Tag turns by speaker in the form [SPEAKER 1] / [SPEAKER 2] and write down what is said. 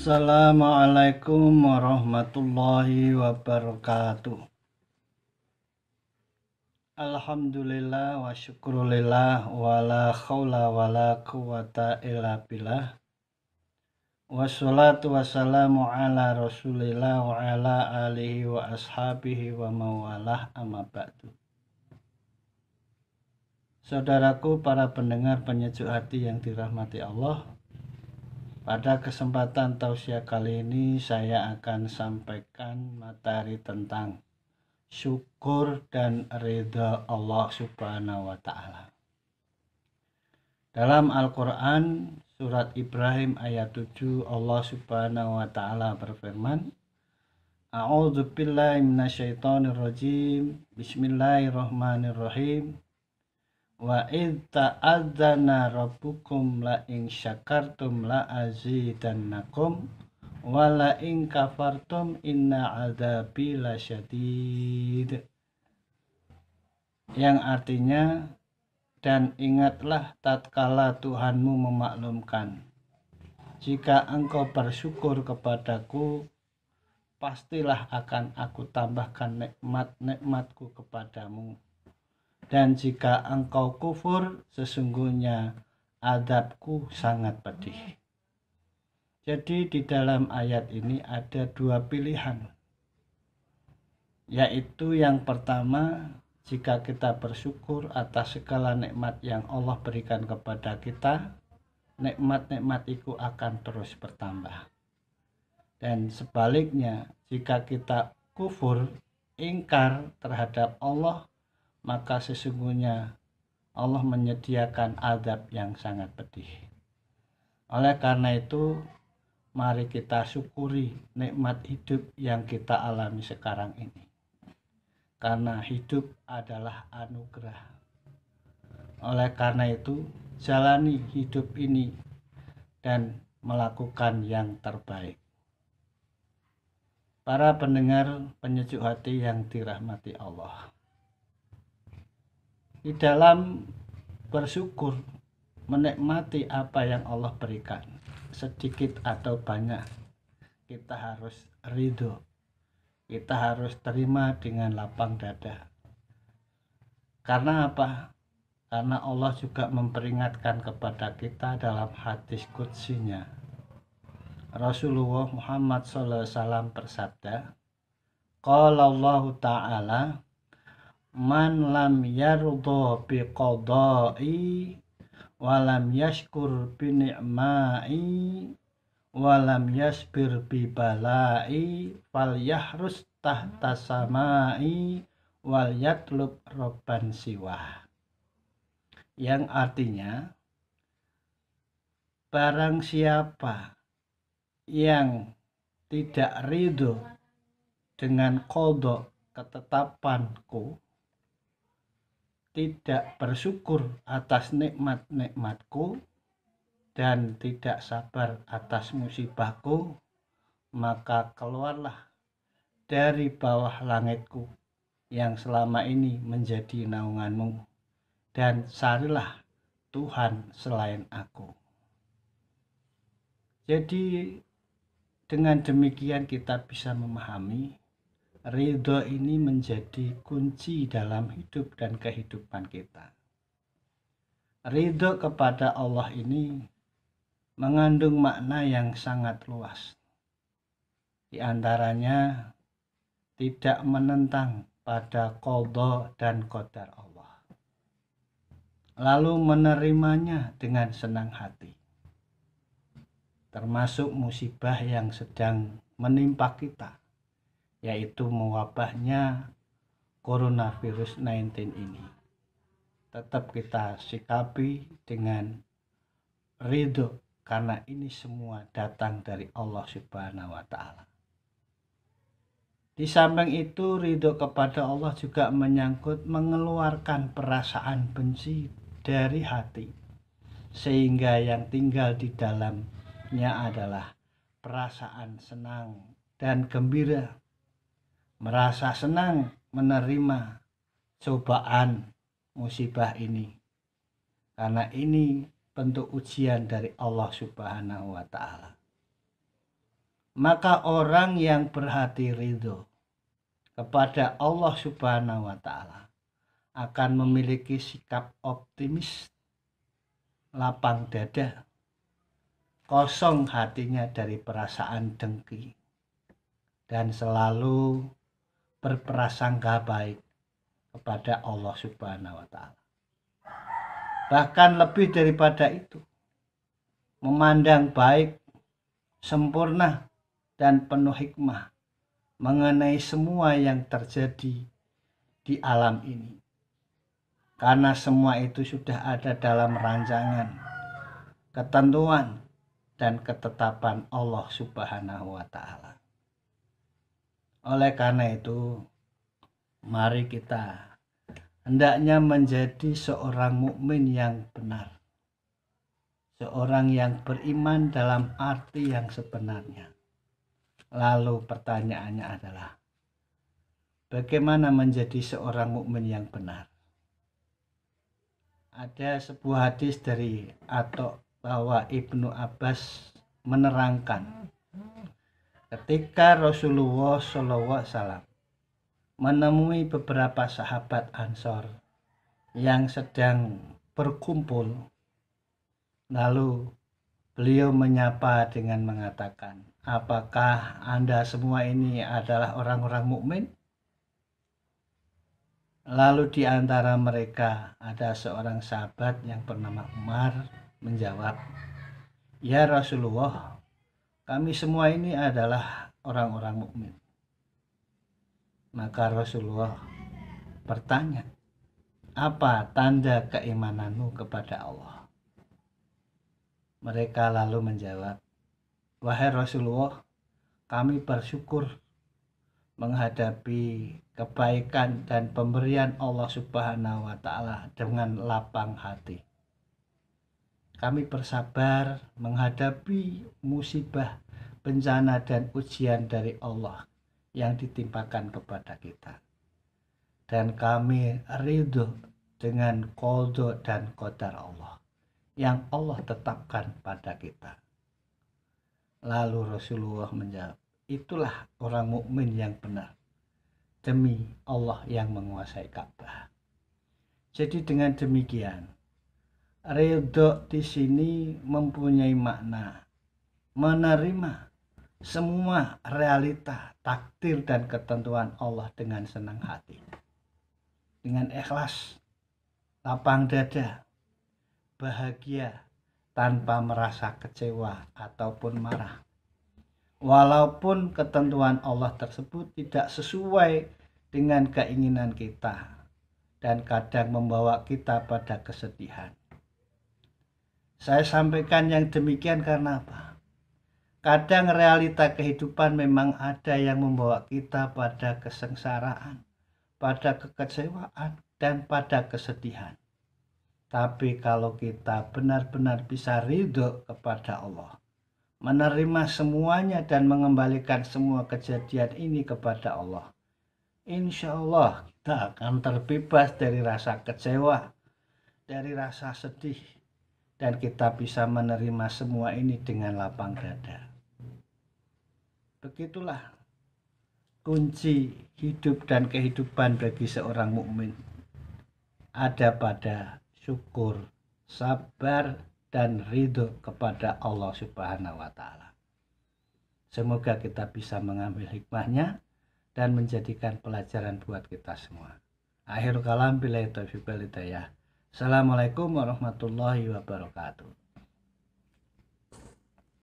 [SPEAKER 1] Assalamualaikum warahmatullahi wabarakatuh. Alhamdulillah wa syukrulillah wa la khawla wa la quwata illa billah. Wassalatu wassalamu ala rasulillah wa ala alihi wa ashabihi wa mawalah amma ba'du. Saudaraku para pendengar penyejuk hati yang dirahmati Allah, pada kesempatan tausiah kali ini saya akan sampaikan materi tentang syukur dan ridha Allah Subhanahu wa Ta'ala. Dalam Al-Quran surat Ibrahim ayat 7, Allah Subhanahu wa Ta'ala berfirman, A'udzu billahi minasyaitonir rajim. Bismillahirrahmanirrahim. Wa id ta'adzana rabbukum la in syakartum la azidannakum wa la in kafartum inna adzabi lasyadid. Yang artinya, dan ingatlah tatkala Tuhanmu memaklumkan, jika engkau bersyukur kepadaku, pastilah akan aku tambahkan nikmat-nikmatku kepadamu. Dan jika engkau kufur, sesungguhnya azabku sangat pedih. Jadi di dalam ayat ini ada dua pilihan. Yaitu yang pertama, jika kita bersyukur atas segala nikmat yang Allah berikan kepada kita, nikmat-nikmat itu akan terus bertambah. Dan sebaliknya, jika kita kufur, ingkar terhadap Allah, maka sesungguhnya Allah menyediakan azab yang sangat pedih. Oleh karena itu, mari kita syukuri nikmat hidup yang kita alami sekarang ini. Karena hidup adalah anugerah. Oleh karena itu, jalani hidup ini dan melakukan yang terbaik. Para pendengar penyejuk hati yang dirahmati Allah, di dalam bersyukur, menikmati apa yang Allah berikan, sedikit atau banyak, kita harus ridho. Kita harus terima dengan lapang dada. Karena apa? Karena Allah juga memperingatkan kepada kita dalam hadis qudsinya. Rasulullah Muhammad SAW bersabda, Qala Allah Ta'ala, Man lam yardo biqadai walam yashkur bini'mai walam yasbir bibalai fal yahrus tahta samai wal yatlub robban siwah. Yang artinya, barang siapa yang tidak ridho dengan qadha ketetapanku, tidak bersyukur atas nikmat-nikmatku, dan tidak sabar atas musibahku, maka keluarlah dari bawah langitku yang selama ini menjadi naunganmu, dan carilah Tuhan selain aku. Jadi dengan demikian kita bisa memahami ridho ini menjadi kunci dalam hidup dan kehidupan kita. Ridho kepada Allah ini mengandung makna yang sangat luas. Di antaranya, tidak menentang pada qadha dan qadar Allah, lalu menerimanya dengan senang hati. Termasuk musibah yang sedang menimpa kita, yaitu mewabahnya coronavirus 19 ini. Tetap kita sikapi dengan ridho, karena ini semua datang dari Allah Subhanahu wa Ta'ala. Di samping itu, ridho kepada Allah juga menyangkut mengeluarkan perasaan benci dari hati, sehingga yang tinggal di dalamnya adalah perasaan senang dan gembira. Merasa senang menerima cobaan musibah ini, karena ini bentuk ujian dari Allah Subhanahu wa Ta'ala. Maka orang yang berhati ridho kepada Allah Subhanahu wa Ta'ala akan memiliki sikap optimis, lapang dada, kosong hatinya dari perasaan dengki, dan selalu berprasangka baik kepada Allah Subhanahu wa Ta'ala. Bahkan lebih daripada itu, memandang baik, sempurna, dan penuh hikmah mengenai semua yang terjadi di alam ini. Karena semua itu sudah ada dalam rancangan, ketentuan, dan ketetapan Allah Subhanahu wa Ta'ala. Oleh karena itu, mari kita hendaknya menjadi seorang mukmin yang benar, seorang yang beriman dalam arti yang sebenarnya. Lalu pertanyaannya adalah, bagaimana menjadi seorang mukmin yang benar? Ada sebuah hadis dari Atha bahwa Ibnu Abbas menerangkan, ketika Rasulullah SAW menemui beberapa sahabat Ansor yang sedang berkumpul, lalu beliau menyapa dengan mengatakan, apakah Anda semua ini adalah orang-orang mukmin? Lalu di antara mereka ada seorang sahabat yang bernama Umar menjawab, ya Rasulullah, kami semua ini adalah orang-orang mukmin. Maka Rasulullah bertanya, apa tanda keimananmu kepada Allah? Mereka lalu menjawab, wahai Rasulullah, kami bersyukur menghadapi kebaikan dan pemberian Allah Subhanahu wa Ta'ala dengan lapang hati. Kami bersabar menghadapi musibah, bencana, dan ujian dari Allah yang ditimpakan kepada kita. Dan kami ridho dengan qadha dan qadar Allah yang Allah tetapkan pada kita. Lalu Rasulullah menjawab, itulah orang mukmin yang benar, demi Allah yang menguasai Ka'bah. Jadi dengan demikian, ridho di sini mempunyai makna menerima semua realita, takdir, dan ketentuan Allah dengan senang hati, dengan ikhlas, lapang dada, bahagia, tanpa merasa kecewa ataupun marah. Walaupun ketentuan Allah tersebut tidak sesuai dengan keinginan kita dan kadang membawa kita pada kesedihan. Saya sampaikan yang demikian karena apa? Kadang realita kehidupan memang ada yang membawa kita pada kesengsaraan, pada kekecewaan, dan pada kesedihan. Tapi kalau kita benar-benar bisa ridho kepada Allah, menerima semuanya dan mengembalikan semua kejadian ini kepada Allah, insya Allah kita akan terbebas dari rasa kecewa, dari rasa sedih, dan kita bisa menerima semua ini dengan lapang dada. Begitulah kunci hidup dan kehidupan bagi seorang mukmin, ada pada syukur, sabar, dan ridho kepada Allah Subhanahu wa Ta'ala. Semoga kita bisa mengambil hikmahnya dan menjadikan pelajaran buat kita semua. Akhirul kalam, billahi taufiq wal hidayah. Assalamualaikum warahmatullahi wabarakatuh.